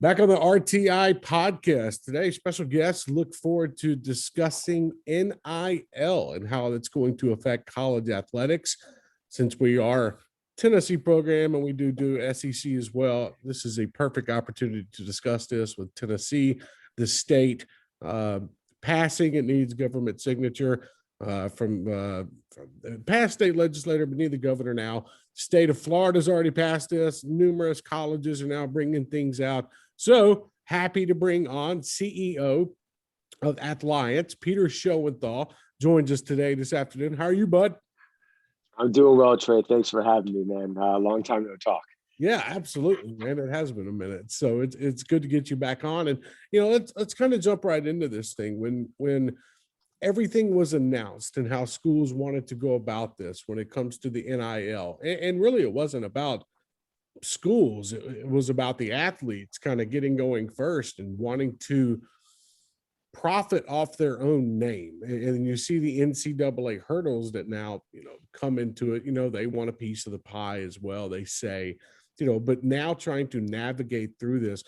Back on the RTI podcast today, special guests look forward to discussing NIL and how it's going to affect college athletics. Since we are Tennessee program and we do SEC as well, this is a perfect opportunity to discuss this with Tennessee, the state passing. It needs government signature from the past state legislator, but need the governor now. State of Florida's already passed this. Numerous colleges are now bringing things out. So happy to bring on CEO of Athliance, Peter Schoenthal, joins us this afternoon. How are you, bud? I'm doing well, Trey. Thanks for having me, man. Long time no talk. Yeah, absolutely, man. It has been a minute, so it's good to get you back on. And let's kind of jump right into this thing. When everything was announced and how schools wanted to go about this when it comes to the NIL, and really it wasn't about schools, it was about the athletes kind of getting going first and wanting to profit off their own name. And you see the NCAA hurdles that now come into it. They want a piece of the pie as well, they say, but now trying to navigate through this.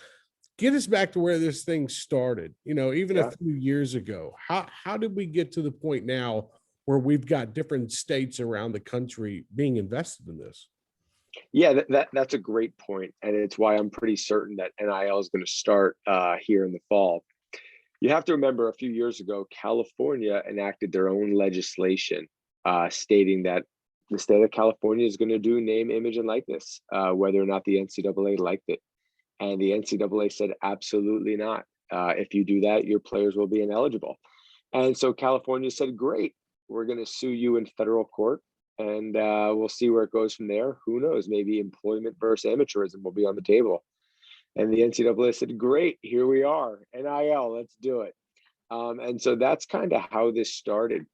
Get us back to where this thing started, even a few years ago. How did we get to the point now where we've got different states around the country being invested in this? Yeah, that's a great point, and it's why I'm pretty certain that NIL is going to start here in the fall. You have to remember, a few years ago, California enacted their own legislation stating that the state of California is going to do name, image, and likeness, whether or not the NCAA liked it. And the NCAA said, absolutely not. If you do that, your players will be ineligible. And so California said, great, we're going to sue you in federal court. And we'll see where it goes from there. Who knows? Maybe employment versus amateurism will be on the table. And the NCAA said, great, here we are. NIL, let's do it. And so that's kind of how this started.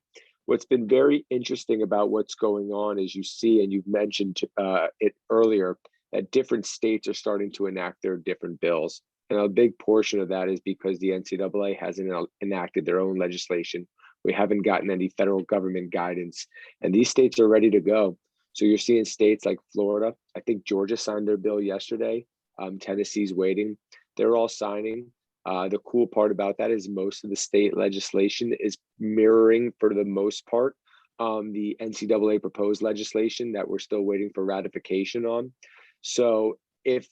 What's been very interesting about what's going on is you see, and you've mentioned it earlier, that different states are starting to enact their different bills. And a big portion of that is because the NCAA hasn't enacted their own legislation. We haven't gotten any federal government guidance, and these states are ready to go. So you're seeing states like Florida. I think Georgia signed their bill yesterday. Tennessee's waiting. They're all signing. The cool part about that is most of the state legislation is mirroring, for the most part, the NCAA proposed legislation that we're still waiting for ratification on. So if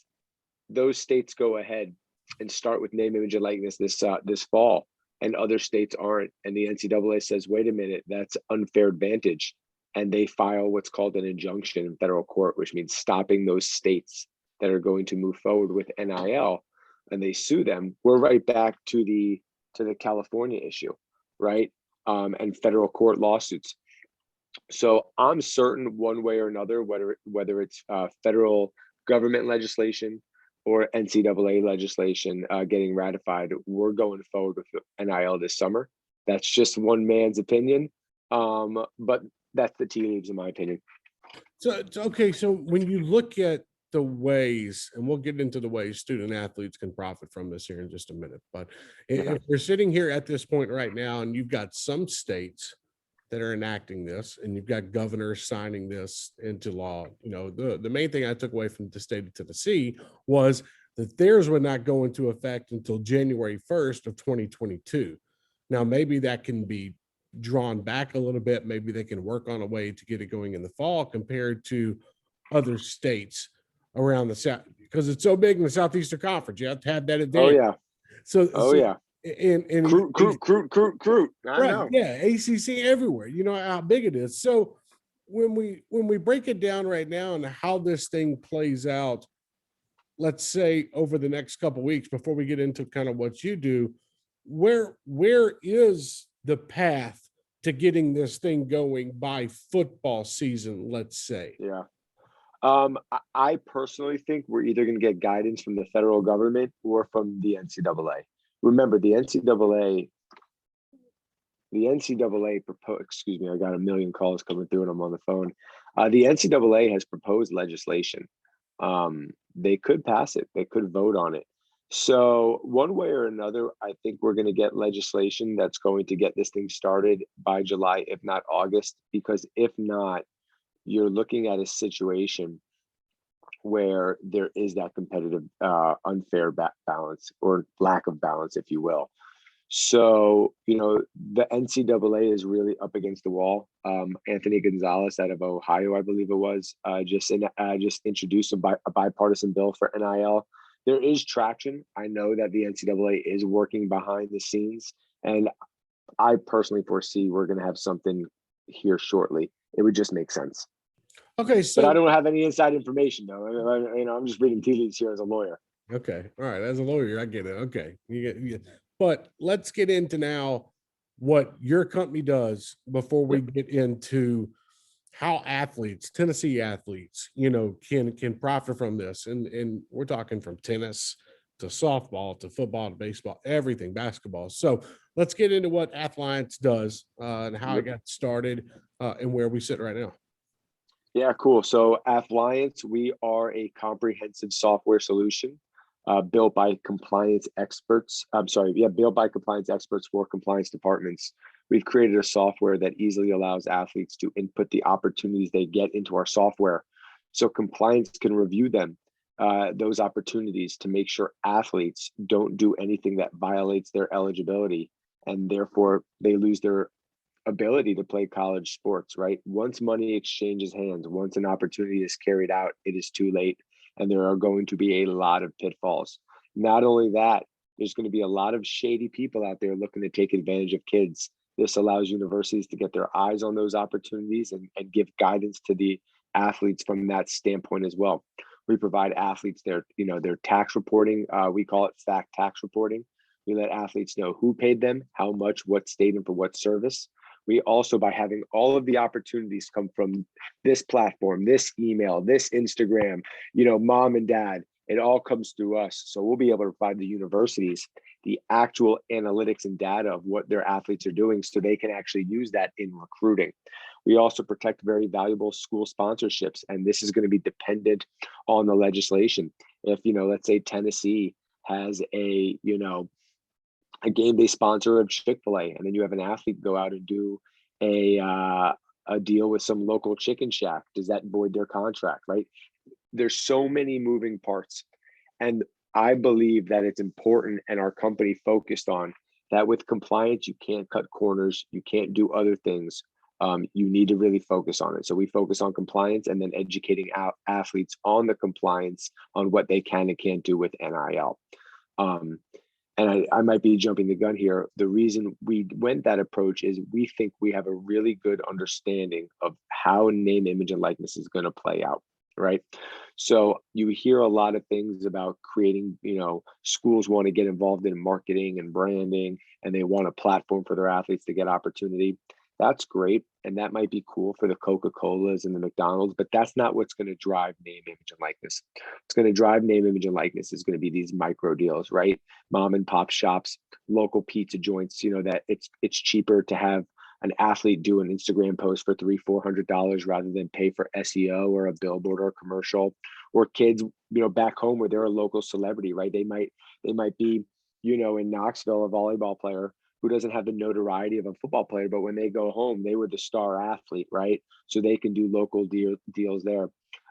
those states go ahead and start with name, image, and likeness this fall, and other states aren't, and the NCAA says, wait a minute, that's unfair advantage, and they file what's called an injunction in federal court, which means stopping those states that are going to move forward with NIL, and they sue them, we're right back to the California issue, right? And federal court lawsuits. So I'm certain one way or another, whether it's federal government legislation or NCAA legislation getting ratified, we're going forward with NIL this summer. That's just one man's opinion, but that's the tea leaves in my opinion. So okay, so when you look at the ways, and we'll get into the ways student athletes can profit from this here in just a minute, but if we're sitting here at this point right now and you've got some states that are enacting this, and you've got governors signing this into law. The main thing I took away from the state of Tennessee was that theirs would not go into effect until January 1st of 2022. Now, maybe that can be drawn back a little bit. Maybe they can work on a way to get it going in the fall compared to other states around the South, because it's so big in the Southeastern Conference. You have to have that advantage. Oh, yeah. So yeah. And Recruit. I know. Yeah, ACC everywhere. You know how big it is. So when we break it down right now and how this thing plays out, let's say over the next couple of weeks before we get into kind of what you do, where is the path to getting this thing going by football season, let's say? Yeah. I personally think we're either going to get guidance from the federal government or from the NCAA. Remember, the NCAA proposed, excuse me, I got a million calls coming through and I'm on the phone. The NCAA has proposed legislation. They could pass it. They could vote on it. So one way or another, I think we're going to get legislation that's going to get this thing started by July, if not August, because if not, you're looking at a situation where there is that competitive unfair balance or lack of balance, if you will. So, the NCAA is really up against the wall. Anthony Gonzalez out of Ohio, I believe it was, just introduced a bipartisan bill for NIL. There is traction. I know that the NCAA is working behind the scenes, and I personally foresee we're going to have something here shortly. It would just make sense. Okay, But I so don't have any inside information, though. I'm just reading tea leaves here as a lawyer. okay, all right. As a lawyer, I get it. Okay, but let's get into now what your company does before we get into how Tennessee athletes, can profit from this. And we're talking from tennis to softball to football to baseball, everything, basketball. So let's get into what Athliance does and how it got started and where we sit right now. Yeah, cool. So Athliance, we are a comprehensive software solution built by compliance experts. Built by compliance experts for compliance departments. We've created a software that easily allows athletes to input the opportunities they get into our software. So compliance can review them, those opportunities, to make sure athletes don't do anything that violates their eligibility, and therefore they lose their ability to play college sports, right? Once money exchanges hands, once an opportunity is carried out, it is too late. And there are going to be a lot of pitfalls. Not only that, there's going to be a lot of shady people out there looking to take advantage of kids. This allows universities to get their eyes on those opportunities and give guidance to the athletes from that standpoint as well. We provide athletes their tax reporting. We call it fact tax reporting. We let athletes know who paid them, how much, what state, and for what service. We also, by having all of the opportunities come from this platform, this email, this Instagram, mom and dad, it all comes through us. So we'll be able to provide the universities the actual analytics and data of what their athletes are doing so they can actually use that in recruiting. We also protect very valuable school sponsorships, and this is going to be dependent on the legislation. If, let's say Tennessee has a game day sponsor of Chick-fil-A, and then you have an athlete go out and do a deal with some local chicken shack, does that void their contract, right? There's so many moving parts. And I believe that it's important, and our company focused on that with compliance, you can't cut corners, you can't do other things. You need to really focus on it. So we focus on compliance and then educating athletes on the compliance on what they can and can't do with NIL. And I might be jumping the gun here. The reason we went that approach is we think we have a really good understanding of how name, image, and likeness is going to play out, right? So you hear a lot of things about creating, schools want to get involved in marketing and branding, and they want a platform for their athletes to get opportunity. That's great. And that might be cool for the Coca-Colas and the McDonald's, but that's not what's going to drive name, image, and likeness. What's going to drive name, image, and likeness is going to be these micro deals, right? Mom and pop shops, local pizza joints, that it's cheaper to have an athlete do an Instagram post for $300-400 rather than pay for SEO or a billboard or a commercial. Or kids, back home where they're a local celebrity, right? They might be, in Knoxville, a volleyball player who doesn't have the notoriety of a football player, but when they go home, they were the star athlete, right? So they can do local deals there.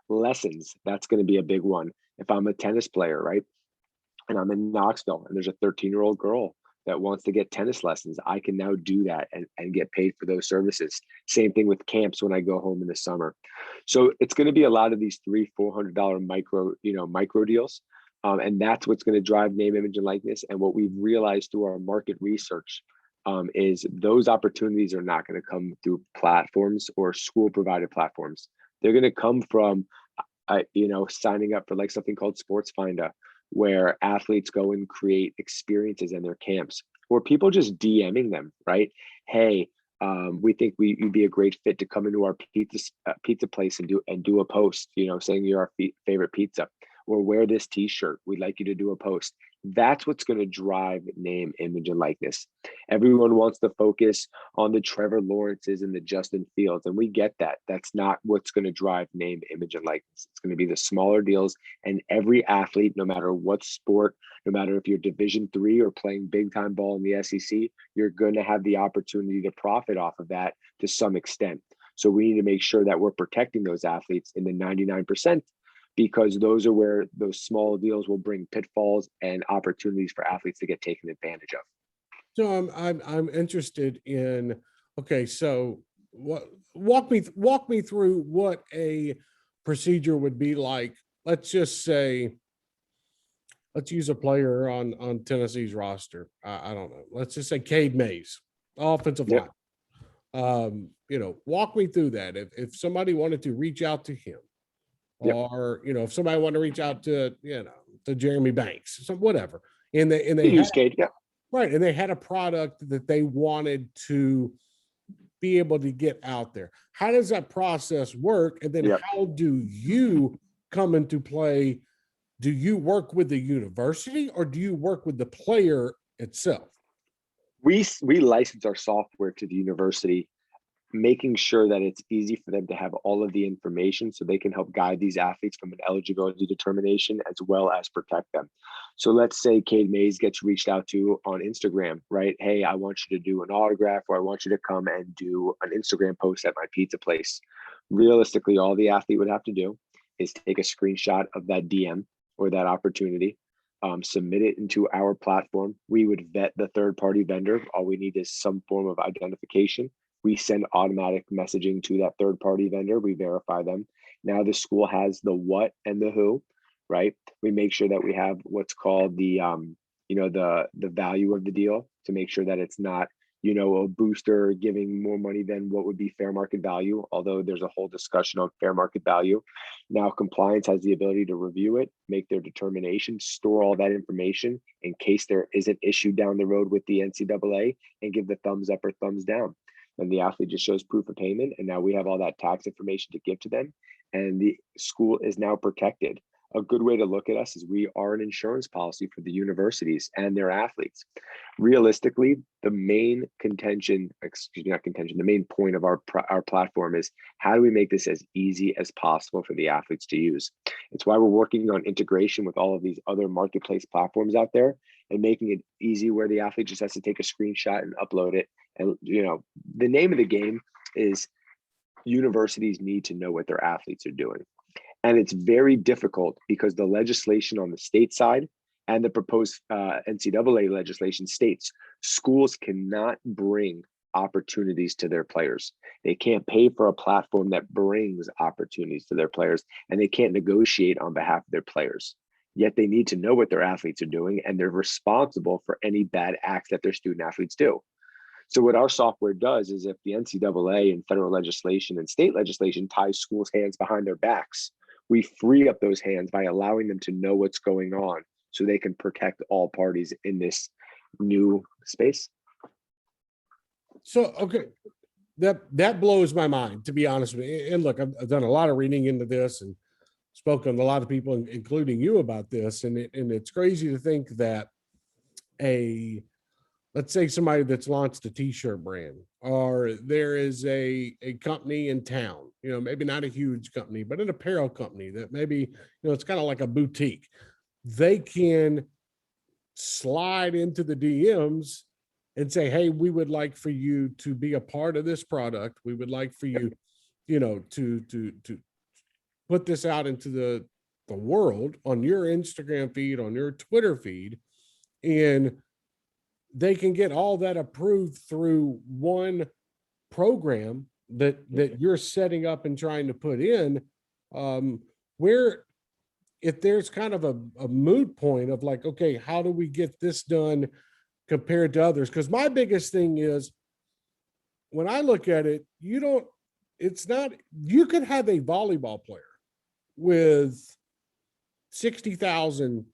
Lessons, that's going to be a big one. If I'm a tennis player, right, and I'm in Knoxville, and there's a 13-year-old girl that wants to get tennis lessons, I can now do that and get paid for those services. Same thing with camps when I go home in the summer. So it's going to be a lot of these $300-400 micro deals. And that's what's going to drive name, image, and likeness. And what we've realized through our market research is those opportunities are not going to come through platforms or school provided platforms. They're going to come from, signing up for like something called Sports Finder, where athletes go and create experiences in their camps, or people just DMing them, right? Hey, we think you'd be a great fit to come into our pizza place and do a post, saying you're our favorite pizza. Or wear this t-shirt, we'd like you to do a post. That's what's going to drive name, image, and likeness. Everyone wants to focus on the Trevor Lawrences and the Justin Fields, and we get that. That's not what's going to drive name, image, and likeness. It's going to be the smaller deals, and every athlete, no matter what sport, no matter if you're Division III or playing big time ball in the SEC, you're going to have the opportunity to profit off of that to some extent. So we need to make sure that we're protecting those athletes in the 99%. because those are where those small deals will bring pitfalls and opportunities for athletes to get taken advantage of. So I'm interested in, okay, so walk me through what a procedure would be like. Let's just say, let's use a player on Tennessee's roster. I don't know. Let's just say Cade Mays, offensive Yep. line. Walk me through that. If somebody wanted to reach out to him, Yep. or if somebody wanted to reach out to to Jeremy Banks, so whatever, and they You had, use Cade, yeah. right, and they had a product that they wanted to be able to get out there. How does that process work? And then Yep. how do you come into play? Do you work with the university or do you work with the player itself? We license our software to the university, making sure that it's easy for them to have all of the information so they can help guide these athletes from an eligibility determination as well as protect them. So let's say Cade Mays gets reached out to on Instagram, right? Hey, I want you to do an autograph, or I want you to come and do an Instagram post at my pizza place. Realistically, all the athlete would have to do is take a screenshot of that DM or that opportunity, submit it into our platform. We would vet the third-party vendor. All we need is some form of identification. We send automatic messaging to that third-party vendor. We verify them. Now the school has the what and the who, right? We make sure that we have what's called the value of the deal, to make sure that it's not a booster giving more money than what would be fair market value, although there's a whole discussion on fair market value. Now compliance has the ability to review it, make their determination, store all that information in case there is an issue down the road with the NCAA, and give the thumbs up or thumbs down. And the athlete just shows proof of payment, and now we have all that tax information to give to them, and the school is now protected. A good way to look at us is we are an insurance policy for the universities and their athletes. Realistically, the main the main point of our platform is, how do we make this as easy as possible for the athletes to use? It's why we're working on integration with all of these other marketplace platforms out there, and making it easy where the athlete just has to take a screenshot and upload it. And the name of the game is, universities need to know what their athletes are doing. And it's very difficult because the legislation on the state side and the proposed NCAA legislation states schools cannot bring opportunities to their players. They can't pay for a platform that brings opportunities to their players, and they can't negotiate on behalf of their players. Yet they need to know what their athletes are doing, and they're responsible for any bad acts that their student athletes do. So what our software does is, if the NCAA and federal legislation and state legislation ties schools' hands behind their backs, we free up those hands by allowing them to know what's going on, so they can protect all parties in this new space. So, okay, that blows my mind, to be honest with you. And look, I've done a lot of reading into this and spoken to a lot of people, including you, about this. And it's crazy to think that let's say somebody that's launched a t-shirt brand, or there is a company in town, maybe not a huge company, but an apparel company that maybe, it's kind of like a boutique. They can slide into the DMs and say, hey, we would like for you to be a part of this product. We would like for you, to put this out into the world on your Instagram feed, on your Twitter feed, and they can get all that approved through one program that you're setting up and trying to put in, where if there's kind of a moot point of like, okay, how do we get this done compared to others? Because my biggest thing is, when I look at it, you could have a volleyball player with 60,000,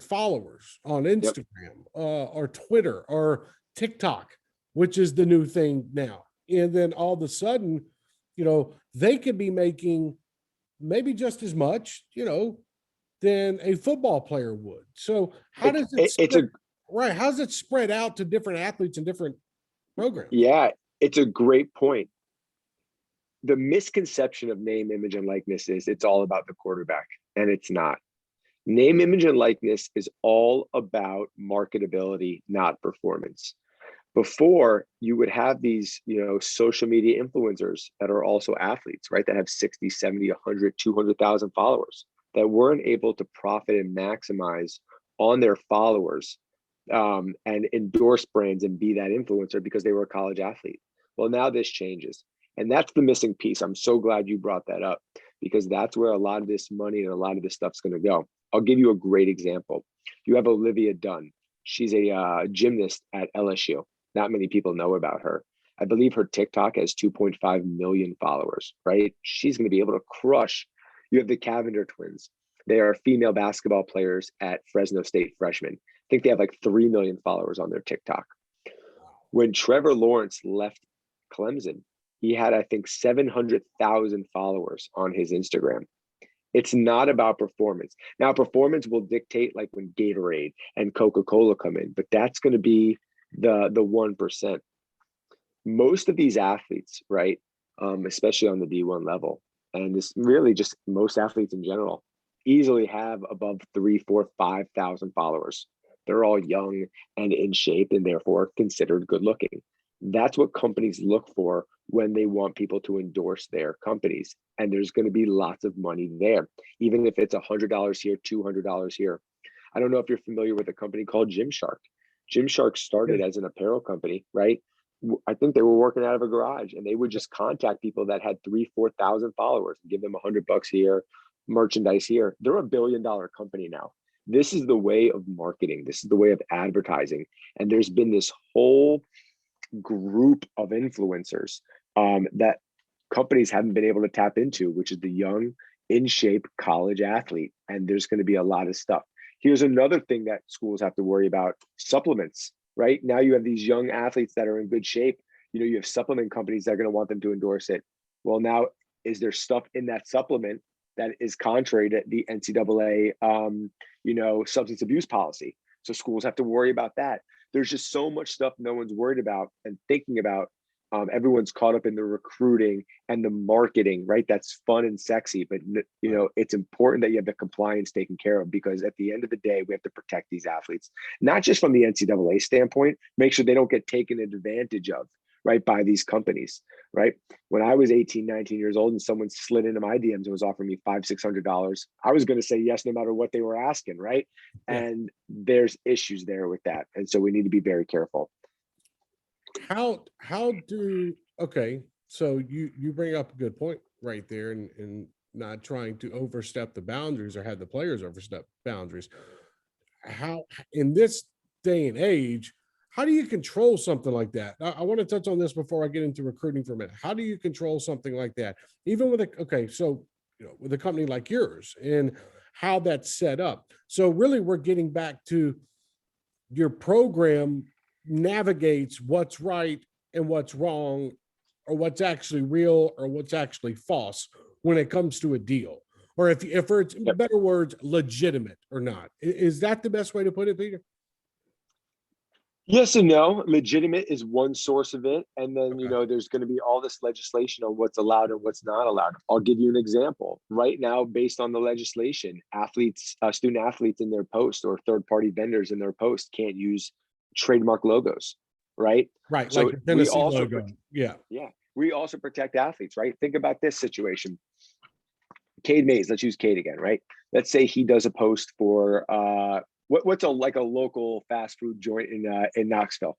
followers on Instagram, or Twitter or TikTok, which is the new thing now. And then all of a sudden, they could be making maybe just as much, than a football player would. So how does how's it spread out to different athletes and different programs? Yeah, it's a great point. The misconception of name, image, and likeness is it's all about the quarterback, and it's not. Name, image, and likeness is all about marketability, not performance. Before, you would have these, social media influencers that are also athletes, right? That have 60, 70, 100, 200,000 followers that weren't able to profit and maximize on their followers, and endorse brands and be that influencer because they were a college athlete. Well, now this changes. And that's the missing piece. I'm so glad you brought that up, because that's where a lot of this money and a lot of this stuff's going to go. I'll give you a great example. You have Olivia Dunn. She's a gymnast at LSU. Not many people know about her. I believe her TikTok has 2.5 million followers, right? She's going to be able to crush. You have the Cavender twins. They are female basketball players at Fresno State freshmen. I think they have like 3 million followers on their TikTok. When Trevor Lawrence left Clemson, he had, I think, 700,000 followers on his Instagram. It's not about performance. Now, performance will dictate like when Gatorade and Coca-Cola come in, but that's going to be the 1%. Most of these athletes, right, especially on the D1 level, and this really just most athletes in general, easily have above 3, 4, 5,000 followers. They're all young and in shape and therefore considered good looking. That's what companies look for when they want people to endorse their companies. And there's going to be lots of money there, even if it's $100 here, $200 here. I don't know if you're familiar with a company called Gymshark. Gymshark started as an apparel company, right? I think they were working out of a garage, and they would just contact people that had 3,000, 4,000 followers and give them $100 here, merchandise here. They're a $1 billion company now. This is the way of marketing. This is the way of advertising. And there's been this whole group of influencers that companies haven't been able to tap into, which is the young, in shape college athlete. And there's going to be a lot of stuff. Here's another thing that schools have to worry about: supplements, right? Now you have these young athletes that are in good shape. You have supplement companies that are going to want them to endorse it. Well, now, is there stuff in that supplement that is contrary to the NCAA, substance abuse policy? So schools have to worry about that. There's just so much stuff no one's worried about and thinking about. Everyone's caught up in the recruiting and the marketing, right? That's fun and sexy, but it's important that you have the compliance taken care of, because at the end of the day, we have to protect these athletes, not just from the NCAA standpoint, make sure they don't get taken advantage of, right, by these companies, right? When I was 18, 19 years old and someone slid into my DMs and was offering me $500, $600, I was going to say yes, no matter what they were asking, right? Yeah. And there's issues there with that. And so we need to be very careful. Okay, so you bring up a good point right there, and not trying to overstep the boundaries or have the players overstep boundaries. How, in this day and age, how do you control something like that? I want to touch on this before I get into recruiting for a minute. How do you control something like that? Even with with a company like yours and how that's set up. So really we're getting back to your program navigates what's right and what's wrong, or what's actually real or what's actually false when it comes to a deal, or if it's, in better words, legitimate or not. Is that the best way to put it, Peter? Yes and no. Legitimate is one source of it. And then, there's going to be all this legislation on what's allowed and what's not allowed. I'll give you an example. Right now, based on the legislation, student athletes in their post or third-party vendors in their post can't use trademark logos, right? Right. So like the Tennessee logo. Yeah. We also protect athletes, right? Think about this situation. Cade Mays, let's use Cade again, right? Let's say he does a post for what's a local fast food joint in Knoxville?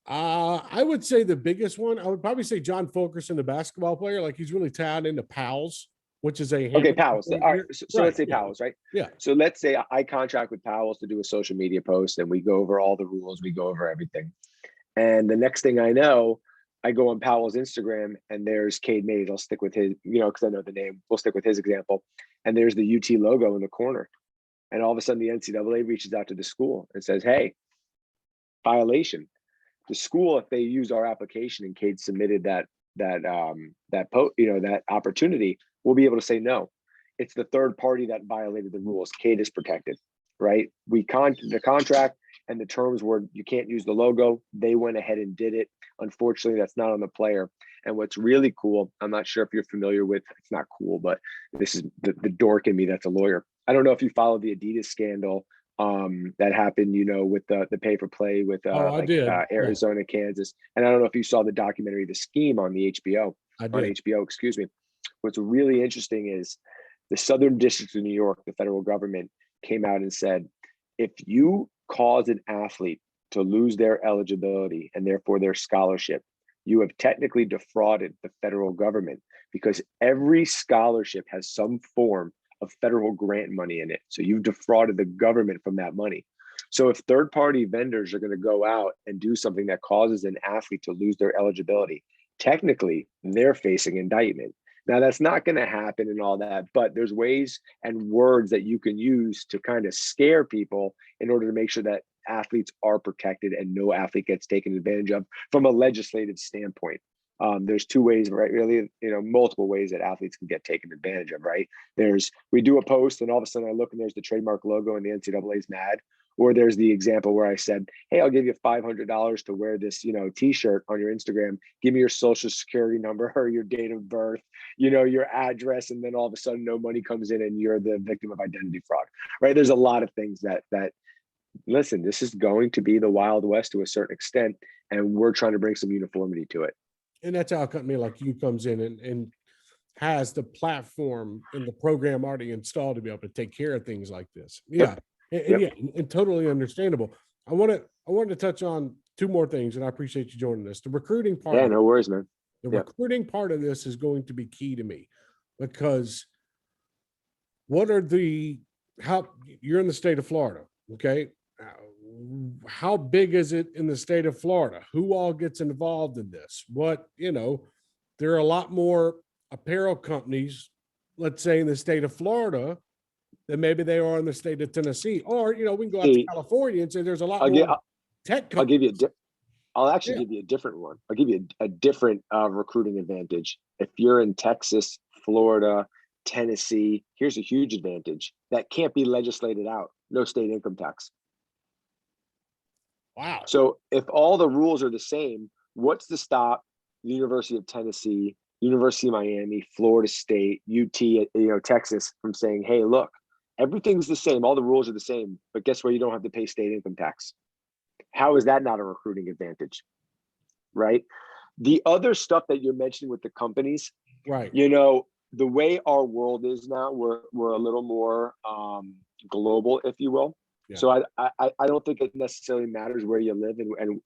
I would say the biggest one, I would probably say John Fulkerson, the basketball player. Like, he's really tied into Powell's, which is Powell's. All right. So let's say Powell's, right? Yeah. So let's say I contract with Powell's to do a social media post, and we go over all the rules, we go over everything. And the next thing I know, I go on Powell's Instagram and there's Cade Mays. I'll stick with his, because I know the name. We'll stick with his example. And there's the UT logo in the corner. And all of a sudden the NCAA reaches out to the school and says, hey, violation. The school, if they use our application and Cade submitted that opportunity, we'll be able to say no. It's the third party that violated the rules. Cade is protected, right? The contract and the terms were you can't use the logo. They went ahead and did it. Unfortunately, that's not on the player. And what's really cool, I'm not sure if you're familiar with, it's not cool, but this is the dork in me that's a lawyer. I don't know if you follow the Adidas scandal that happened, with the pay for play with Oh, I did. Yeah, Arizona, Kansas. And I don't know if you saw the documentary, The Scheme on I on did. HBO, excuse me. What's really interesting is the Southern District of New York, the federal government came out and said, if you cause an athlete to lose their eligibility and therefore their scholarship, you have technically defrauded the federal government, because every scholarship has some form of federal grant money in it. So you've defrauded the government from that money. So if third-party vendors are going to go out and do something that causes an athlete to lose their eligibility, technically they're facing indictment. Now, that's not going to happen and all that, but there's ways and words that you can use to kind of scare people in order to make sure that athletes are protected and no athlete gets taken advantage of from a legislative standpoint. There's two ways, right? Really, multiple ways that athletes can get taken advantage of, right? We do a post and all of a sudden I look and there's the trademark logo and the NCAA's mad. Or there's the example where I said, hey, I'll give you $500 to wear this, t-shirt on your Instagram. Give me your social security number or your date of birth, your address. And then all of a sudden no money comes in and you're the victim of identity fraud, right? There's a lot of things that listen, this is going to be the Wild West to a certain extent. And we're trying to bring some uniformity to it. And that's how a company like you comes in and has the platform and the program already installed to be able to take care of things like this. Yeah. And yeah, and totally understandable. I wanted to touch on two more things, and I appreciate you joining us. The recruiting part. Yeah, no worries, man. The recruiting part of this is going to be key to me, because how you're in the state of Florida, okay? How big is it in the state of Florida? Who all gets involved in this? There are a lot more apparel companies, let's say in the state of Florida, than maybe they are in the state of Tennessee. Or, we can go out to California and say there's a lot more tech companies. I'll actually give you a different one. I'll give you a different recruiting advantage. If you're in Texas, Florida, Tennessee, here's a huge advantage that can't be legislated out. No state income tax. Wow. So if all the rules are the same, what's to stop the University of Tennessee, University of Miami, Florida State, UT, Texas from saying, hey, look, everything's the same. All the rules are the same, but guess what? You don't have to pay state income tax. How is that not a recruiting advantage? Right? The other stuff that you're mentioning with the companies, right? The way our world is now, we're a little more global, if you will. Yeah. So I don't think it necessarily matters where you live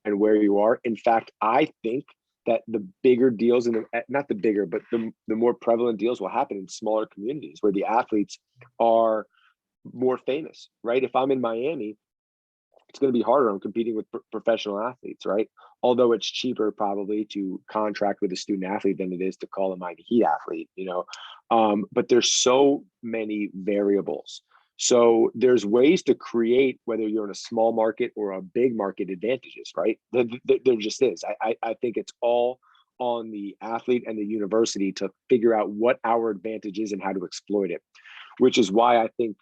and where you are. In fact, I think that the bigger deals, not the bigger, but the more prevalent deals will happen in smaller communities where the athletes are more famous, right? If I'm in Miami, it's going to be harder. I'm competing with professional athletes, right? Although it's cheaper probably to contract with a student athlete than it is to call a Miami Heat athlete, but there's so many variables. So there's ways to create, whether you're in a small market or a big market, advantages, right? There just is. I think it's all on the athlete and the university to figure out what our advantage is and how to exploit it, which is why I think,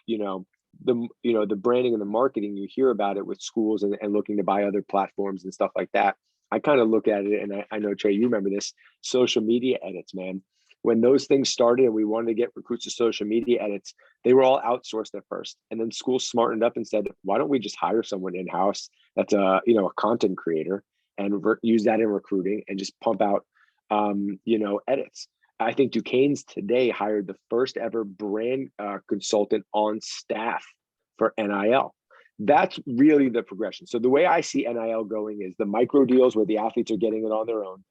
the branding and the marketing, you hear about it with schools and looking to buy other platforms and stuff like that. I kind of look at it, and I know, Trey, you remember this, social media edits, man. When those things started and we wanted to get recruits to social media edits, they were all outsourced at first. And then schools smartened up and said, why don't we just hire someone in-house that's a content creator and use that in recruiting and just pump out, edits. I think Duquesne's today hired the first ever brand consultant on staff for NIL. That's really the progression. So the way I see NIL going is the micro deals where the athletes are getting it on their own,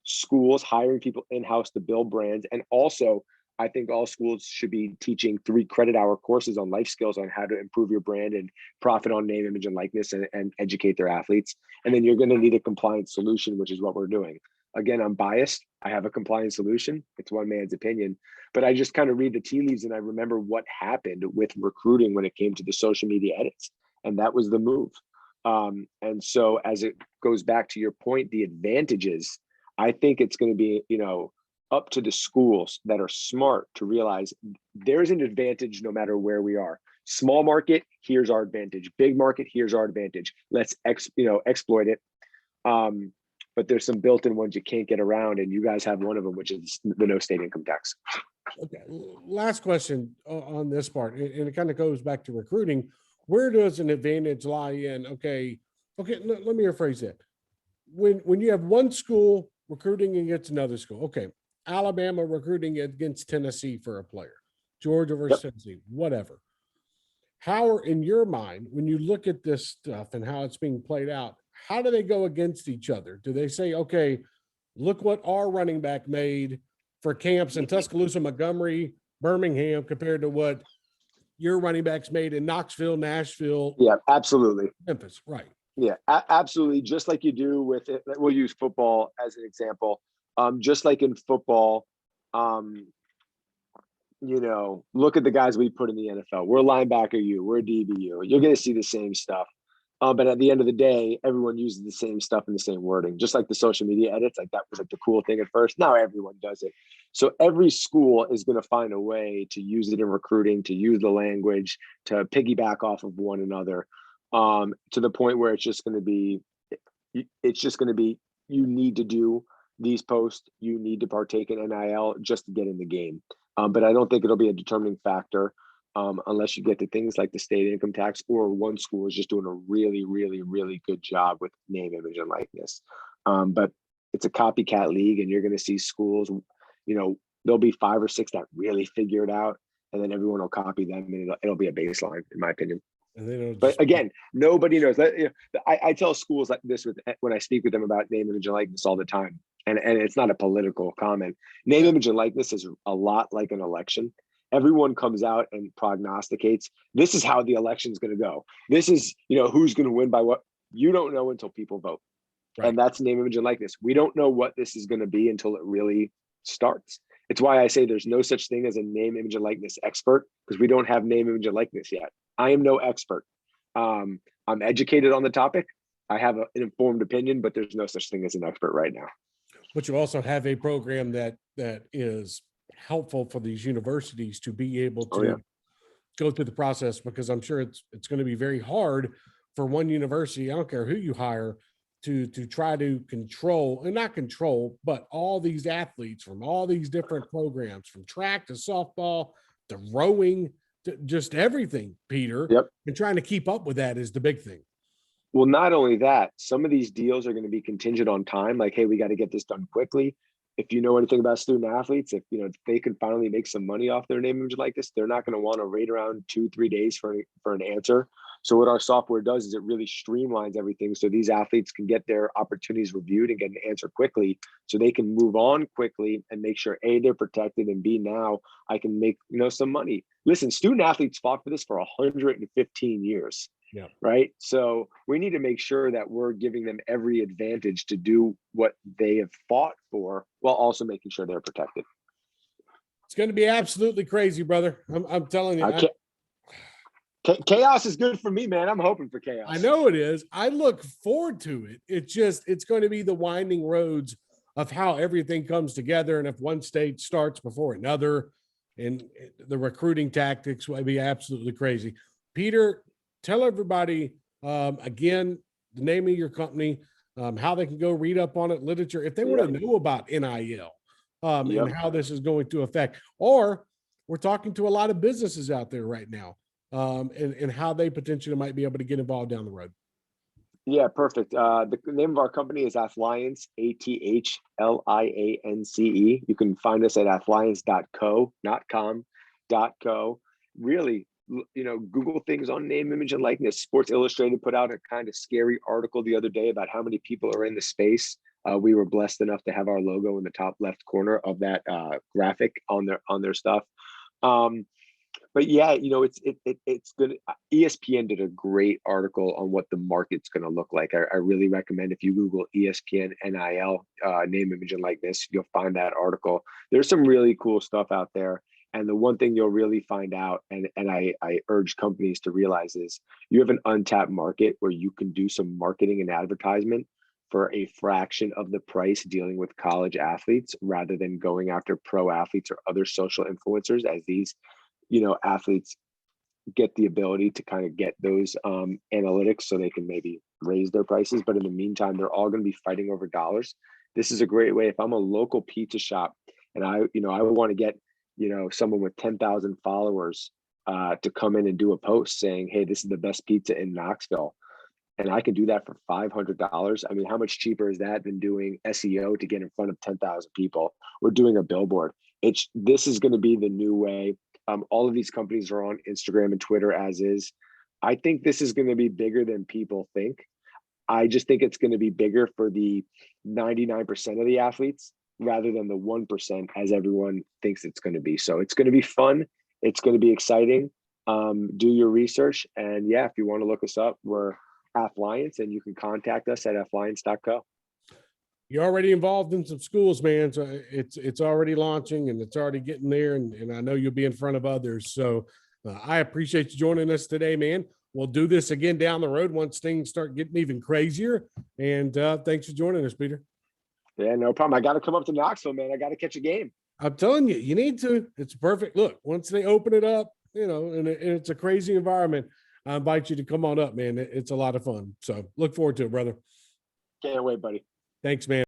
schools hiring people in-house to build brands. And also, I think all schools should be teaching 3 credit-hour courses on life skills on how to improve your brand and profit on name, image, and likeness and educate their athletes. And then you're going to need a compliance solution, which is what we're doing. Again, I'm biased. I have a compliance solution. It's one man's opinion, but I just kind of read the tea leaves and I remember what happened with recruiting when it came to the social media edits. And that was the move. And so as it goes back to your point, the advantages, I think it's going to be, up to the schools that are smart to realize there's an advantage no matter where we are. Small market, here's our advantage. Big market, here's our advantage. Let's exploit it. But there's some built-in ones you can't get around, and you guys have one of them, which is the no state income tax. Okay. Last question on this part, and it kind of goes back to recruiting. where does an advantage lie in? Okay, let me rephrase that. When you have one school recruiting against another school, okay, Alabama recruiting against Tennessee for a player, Georgia versus Yep. Tennessee, whatever. How are, in your mind, when you look at this stuff and how it's being played out, how do they go against each other? Do they say, okay, look what our running back made for camps in Tuscaloosa, Montgomery, Birmingham, compared to what your running backs made in Knoxville, Nashville, Yeah, absolutely. Memphis, right? Yeah, absolutely. Just like you do with it, we'll use football as an example. Just like in football, um, look at the guys we put in the NFL. We're linebacker U, we're DBU. You're going to see the same stuff. But at the end of the day, everyone uses the same stuff in the same wording, just like the social media edits. Like that was like the cool thing at first. Now everyone does it. So every school is going to find a way to use it in recruiting, to use the language, to piggyback off of one another, to the point where it's just going to be, you need to do these posts, you need to partake in NIL just to get in the game. But I don't think it'll be a determining factor unless you get to things like the state income tax, or one school is just doing a really, really, really good job with name, image, and likeness. But it's a copycat league, and you're going to see schools, there'll be 5 or 6 that really figure it out, and then everyone will copy them, and it'll be a baseline, in my opinion. And they don't But again, nobody knows that. I tell schools like this when I speak with them about name, image, and likeness all the time. And it's not a political comment. Name, image, and likeness is a lot like an election. Everyone comes out and prognosticates. This is how the election is going to go. This is, who's going to win by what. You don't know until people vote. Right. And that's name, image, and likeness. We don't know what this is going to be until it really starts. It's why I say there's no such thing as a name, image, and likeness expert, because we don't have name, image, and likeness yet. I am no expert. I'm educated on the topic. I have an informed opinion, but there's no such thing as an expert right now. But you also have a program that is helpful for these universities to be able to go through the process, because I'm sure it's going to be very hard for one university, I don't care who you hire, to try to control, and not control, but all these athletes from all these different programs, from track to softball to rowing to just everything, Peter. Yep. And trying to keep up with that is the big thing. Well, not only that, some of these deals are going to be contingent on time. Like, hey, we got to get this done quickly. If you know anything about student athletes, if they can finally make some money off their name, image, like this, they're not going to want to wait around 2-3 days for an answer. So what our software does is it really streamlines everything, so these athletes can get their opportunities reviewed and get an answer quickly, so they can move on quickly and make sure A, they're protected, and B, now I can make some money. Listen, student athletes fought for this for 115 years. Yeah. Right. So we need to make sure that we're giving them every advantage to do what they have fought for, while also making sure they're protected. It's going to be absolutely crazy, brother. I'm telling you. Chaos is good for me, man. I'm hoping for chaos. I know it is. I look forward to it. It's going to be the winding roads of how everything comes together. And if one state starts before another, and the recruiting tactics will be absolutely crazy. Peter, tell everybody again the name of your company, how they can go read up on it, literature, if they want to know about NIL, and how this is going to affect. Or we're talking to a lot of businesses out there right now, and how they potentially might be able to get involved down the road. Yeah, perfect. The name of our company is Athliance, Athliance. You can find us at athliance.co, not com, .co. Really, Google things on name, image, and likeness. Sports Illustrated put out a kind of scary article the other day about how many people are in the space. We were blessed enough to have our logo in the top left corner of that graphic on their stuff. But yeah, it's good. ESPN did a great article on what the market's going to look like. I really recommend, if you Google ESPN NIL, name, image, and likeness, you'll find that article. There's some really cool stuff out there. And the one thing you'll really find out, and I urge companies to realize, is you have an untapped market where you can do some marketing and advertisement for a fraction of the price dealing with college athletes, rather than going after pro athletes or other social influencers, as these athletes get the ability to kind of get those analytics so they can maybe raise their prices. But in the meantime, they're all going to be fighting over dollars. This is a great way. If I'm a local pizza shop and I want to get, someone with 10,000 followers to come in and do a post saying, hey, this is the best pizza in Knoxville. And I can do that for $500. I mean, how much cheaper is that than doing SEO to get in front of 10,000 people or doing a billboard? This is going to be the new way. All of these companies are on Instagram and Twitter as is. I think this is going to be bigger than people think. I just think it's going to be bigger for the 99% of the athletes rather than the 1% as everyone thinks it's going to be. So it's going to be fun. It's going to be exciting. Do your research. And yeah, if you want to look us up, we're Athliance, and you can contact us at athliance.co. You're already involved in some schools, man. So it's already launching and it's already getting there. And I know you'll be in front of others. So I appreciate you joining us today, man. We'll do this again down the road once things start getting even crazier. And thanks for joining us, Peter. Yeah, no problem. I got to come up to Knoxville, man. I got to catch a game. I'm telling you, you need to. It's perfect. Look, once they open it up, and it's a crazy environment, I invite you to come on up, man. It's a lot of fun. So look forward to it, brother. Can't wait, buddy. Thanks, man.